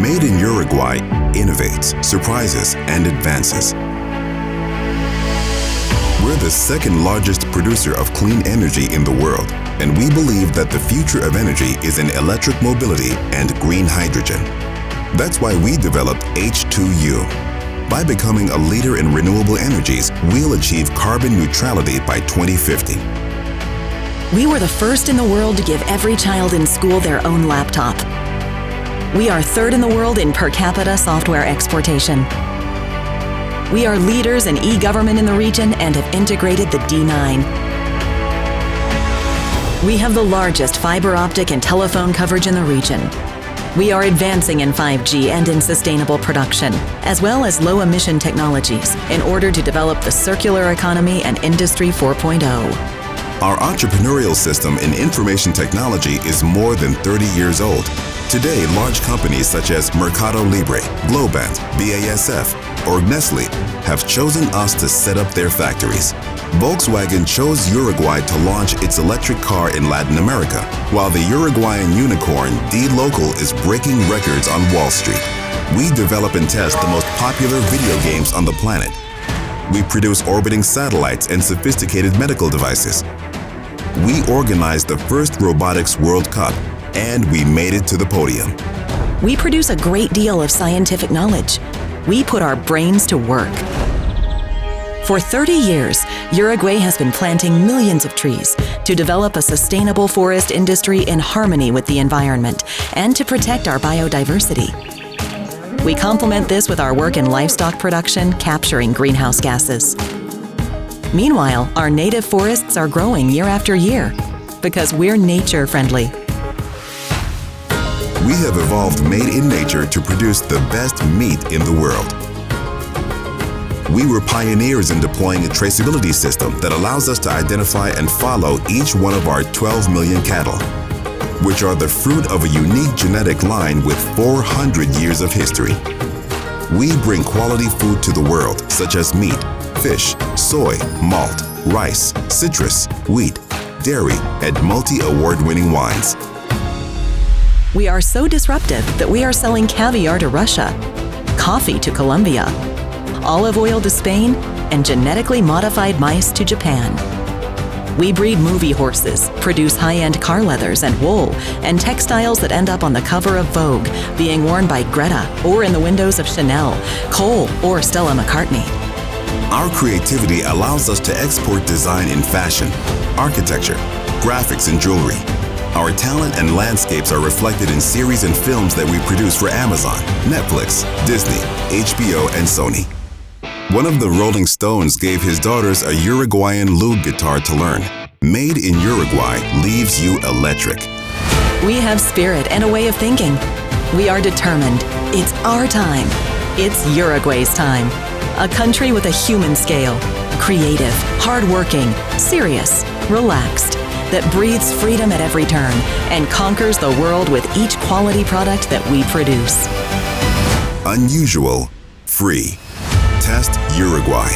Made in Uruguay innovates, surprises, and advances. We're the second largest producer of clean energy in the world, and we believe that the future of energy is in electric mobility and green hydrogen. That's why we developed H2U. By becoming a leader in renewable energies, we'll achieve carbon neutrality by 2050. We were the first in the world to give every child in school their own laptop. We are third in the world in per capita software exportation. We are leaders in e-government in the region and have integrated the D9. We have the largest fiber optic and telephone coverage in the region. We are advancing in 5G and in sustainable production, as well as low-emission technologies, in order to develop the circular economy and Industry 4.0. Our entrepreneurial system in information technology is more than 30 years old. Today, large companies such as Mercado Libre, Globant, BASF, or Nestle have chosen us to set up their factories. Volkswagen chose Uruguay to launch its electric car in Latin America, while the Uruguayan unicorn D-Local is breaking records on Wall Street. We develop and test the most popular video games on the planet. We produce orbiting satellites and sophisticated medical devices. We organized the first Robotics World Cup, and we made it to the podium. We produce a great deal of scientific knowledge. We put our brains to work. For 30 years, Uruguay has been planting millions of trees to develop a sustainable forest industry in harmony with the environment and to protect our biodiversity. We complement this with our work in livestock production, capturing greenhouse gases. Meanwhile, our native forests are growing year after year because we're nature-friendly. We have evolved Made in Nature to produce the best meat in the world. We were pioneers in deploying a traceability system that allows us to identify and follow each one of our 12 million cattle, which are the fruit of a unique genetic line with 400 years of history. We bring quality food to the world, such as meat, fish, soy, malt, rice, citrus, wheat, dairy, and multi-award-winning wines. We are so disruptive that we are selling caviar to Russia, coffee to Colombia, olive oil to Spain, and genetically modified mice to Japan. We breed movie horses, produce high-end car leathers and wool, and textiles that end up on the cover of Vogue, being worn by Greta or in the windows of Chanel, Cole, or Stella McCartney. Our creativity allows us to export design in fashion, architecture, graphics, and jewelry. Our talent and landscapes are reflected in series and films that we produce for Amazon, Netflix, Disney, HBO, and Sony. One of the Rolling Stones gave his daughters a Uruguayan lute guitar to learn. Made in Uruguay leaves you electric. We have spirit and a way of thinking. We are determined. It's our time. It's Uruguay's time. A country with a human scale. Creative, hardworking, serious, relaxed, that breathes freedom at every turn and conquers the world with each quality product that we produce. Unusual, free. Test Uruguay.